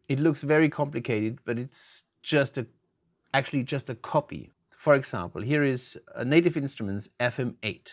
It looks very complicated, but it's actually just a copy. For example, here is a Native Instruments FM8.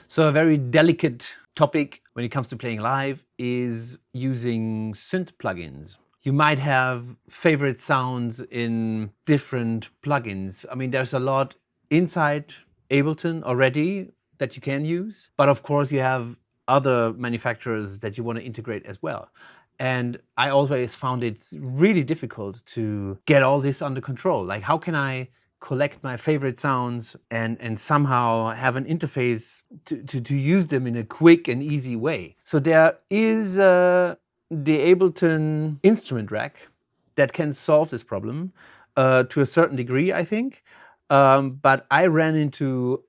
So a very delicate topic when it comes to playing live is using synth plugins. You might have favorite sounds in different plugins. I mean, there's a lot inside Ableton already that you can use, but of course you have other manufacturers that you want to integrate as well. And I always found it really difficult to get all this under control. Like, how can I collect my favorite sounds and somehow have an interface to use them in a quick and easy way? So there is the Ableton instrument rack that can solve this problem to a certain degree, I think. But I ran into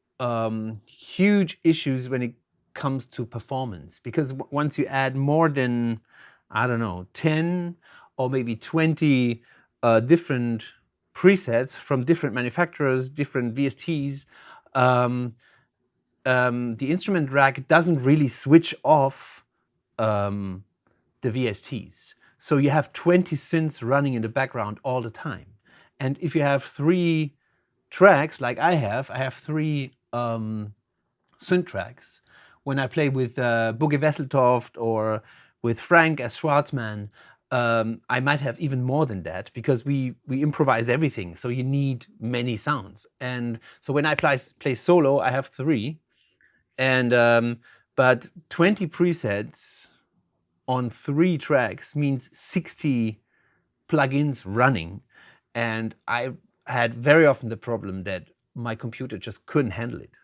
huge issues when it comes to performance, because once you add more than, I don't know, 10 or maybe 20 different presets from different manufacturers, different VSTs, the instrument rack doesn't really switch off the VSTs. So you have 20 synths running in the background all the time. And if you have 3 tracks, like I have 3 synth tracks. When I play with Boogie Wesseltoft or with Frank as Schwarzman, I might have even more than that, because we improvise everything. So you need many sounds. And so when I play solo, I have 3. And but 20 presets on 3 tracks means 60 plugins running. And I had very often the problem that my computer just couldn't handle it.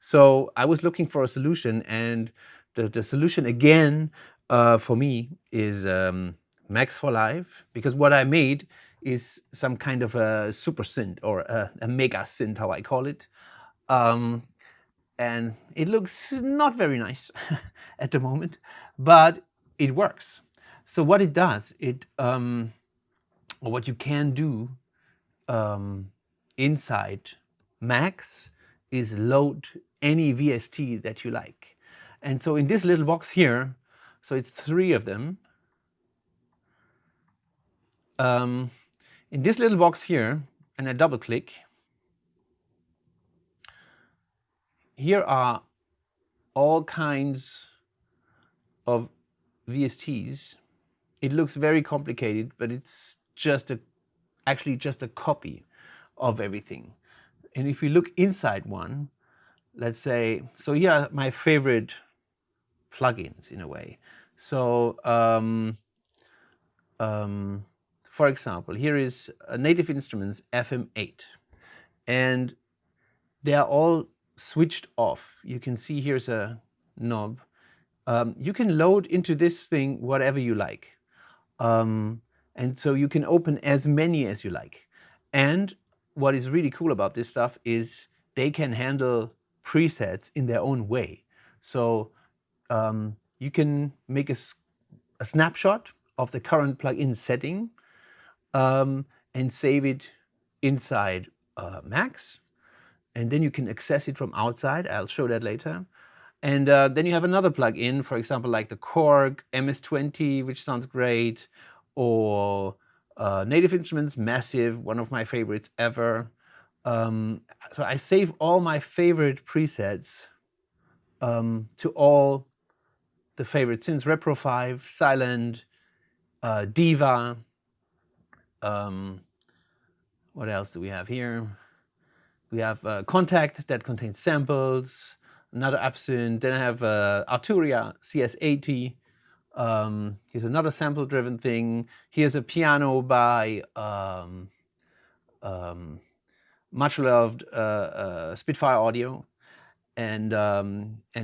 So I was looking for a solution, and the solution again for me is Max for Live, because what I made is some kind of a super synth, or a mega synth, how I call it. And it looks not very nice at the moment, but it works. So what it does, or what you can do inside Max is load any VST that you like. And so in this little box here, so it's 3 of them. In this little box here, and I double click, here are all kinds of VSTs. It looks very complicated, but it's actually just a copy of everything. And if we look inside one, let's say, so here are my favorite plugins in a way. So for example, here is a Native Instruments FM8, and they are all switched off. You can see here's a knob. You can load into this thing whatever you like. And so you can open as many as you like. And what is really cool about this stuff is they can handle presets in their own way. So you can make a snapshot of the current plugin setting and save it inside Max. And then you can access it from outside. I'll show that later. And then you have another plugin, for example, like the Korg MS-20, which sounds great, or Native Instruments Massive, one of my favorites ever. So I save all my favorite presets to all the favorite synths: Repro 5, Silent, Diva. What else do we have here? We have Contact that contains samples, another Absinthe. Then I have Arturia CS80. Here's another sample-driven thing. Here's a piano by much loved Spitfire Audio, and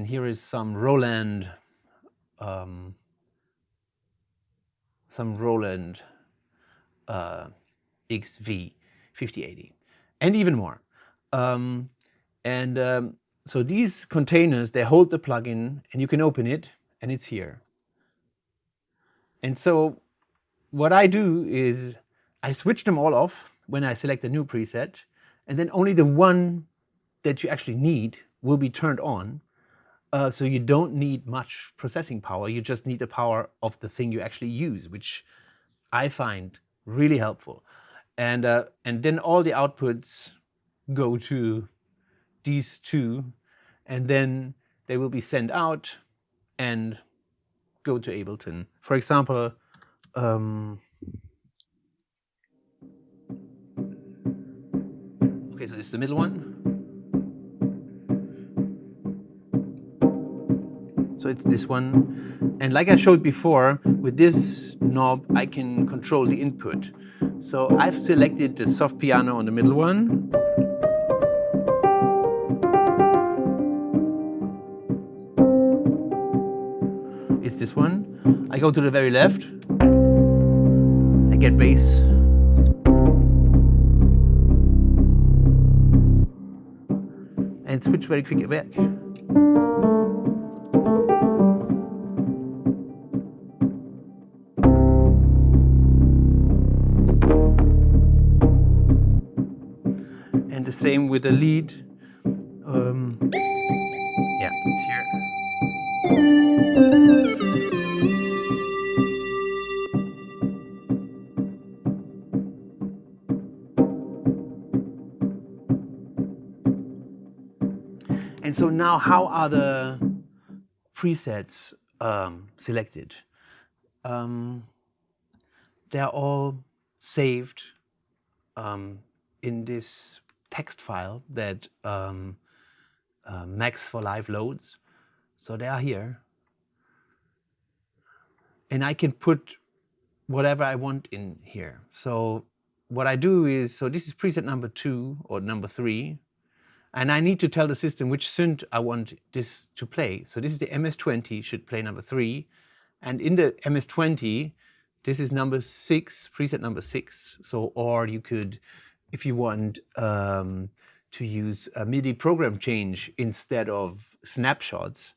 here is some Roland XV 5080, and even more. So these containers, they hold the plugin, and you can open it, and it's here. And so what I do is I switch them all off when I select a new preset, and then only the one that you actually need will be turned on. So you don't need much processing power. You just need the power of the thing you actually use, which I find really helpful. And then all the outputs go to these two, and then they will be sent out and go to Ableton. For example, okay, so this is the middle one. So it's this one. And like I showed before, with this knob, I can control the input. So I've selected the soft piano on the middle one. It's this one. I go to the very left. I get bass. And switch very quickly back. And the same with the lead. Yeah, it's here. And so now, how are the presets selected? They're all saved in this text file that Max for Live loads. So they are here. And I can put whatever I want in here. So what I do is, so this is preset number 2 or number 3. And I need to tell the system which synth I want this to play. So this is the MS-20, should play number 3. And in the MS-20, this is number 6, preset number 6. So, or you could, if you want to use a MIDI program change instead of snapshots,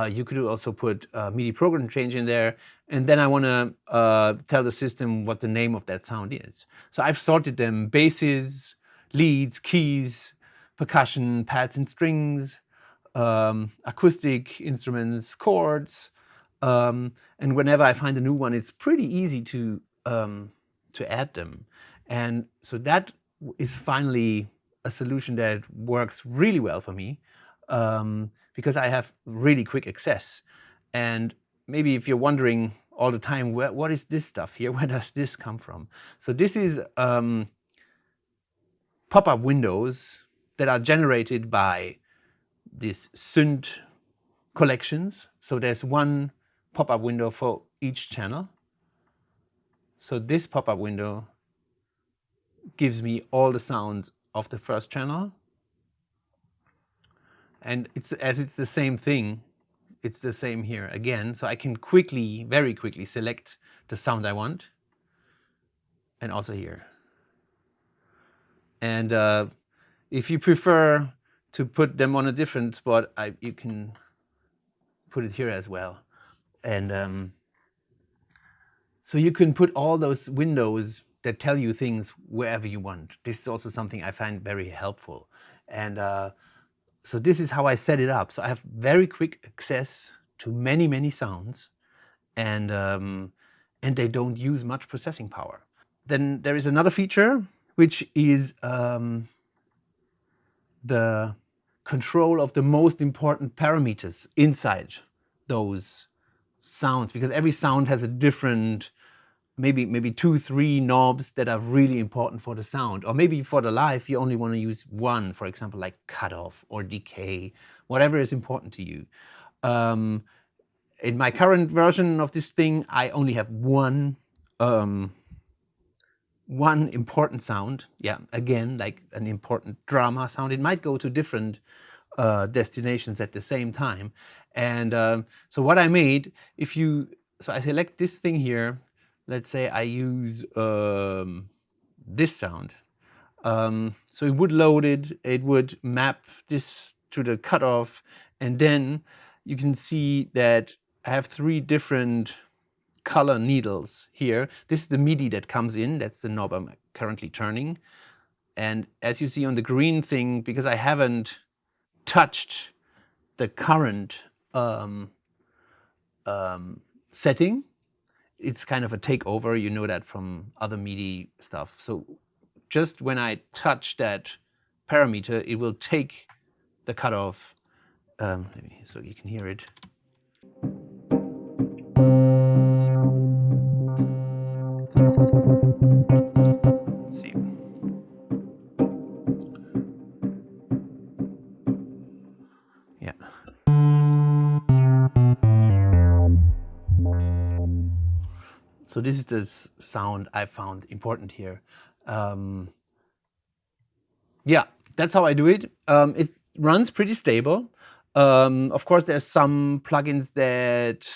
you could also put a MIDI program change in there. And then I want to tell the system what the name of that sound is. So I've sorted them: basses, leads, keys, percussion, pads and strings, acoustic instruments, chords. And whenever I find a new one, it's pretty easy to add them. And so that is finally a solution that works really well for me, because I have really quick access. And maybe if you're wondering all the time, what is this stuff here? Where does this come from? So this is pop-up windows that are generated by these synth collections. So there's one pop-up window for each channel. So this pop-up window gives me all the sounds of the first channel. And it's the same thing, it's the same here again. So I can quickly, very quickly select the sound I want. And also here. And if you prefer to put them on a different spot, you can put it here as well. And so you can put all those windows that tell you things wherever you want. This is also something I find very helpful. And so this is how I set it up. So I have very quick access to many, many sounds, and they don't use much processing power. Then there is another feature, which is the control of the most important parameters inside those sounds, because every sound has a different, maybe 2, 3 knobs that are really important for the sound. Or maybe for the live, you only want to use one, for example, like cutoff or decay, whatever is important to you. In my current version of this thing, I only have one important sound. Yeah, again, like an important drama sound. It might go to different destinations at the same time. And so what I made, so I select this thing here. Let's say I use this sound. So it would load it would map this to the cutoff, and then you can see that I have 3 different color needles here. This is the MIDI that comes in, that's the knob I'm currently turning. And as you see on the green thing, because I haven't touched the current um, setting. It's kind of a takeover. You know that from other MIDI stuff. So just when I touch that parameter, it will take the cutoff. So you can hear it. See. Yeah. So this is the sound I found important here. Yeah, that's how I do it. It runs pretty stable. Of course, there's some plugins that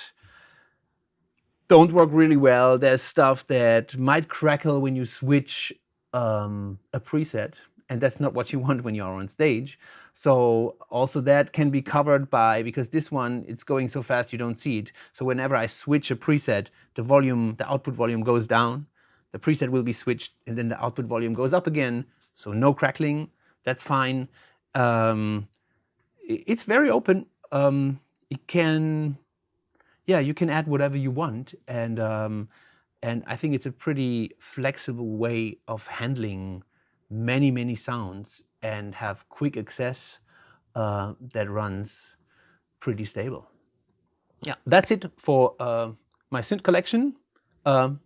don't work really well. There's stuff that might crackle when you switch a preset, and that's not what you want when you're on stage. So also that can be covered by, because this one, it's going so fast you don't see it. So whenever I switch a preset, the volume, the output volume goes down, the preset will be switched, and then the output volume goes up again. So no crackling, that's fine. It's very open. It can, yeah, you can add whatever you want, and I think it's a pretty flexible way of handling many sounds and have quick access that runs pretty stable. Yeah, that's it for my synth collection. I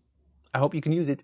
hope you can use it.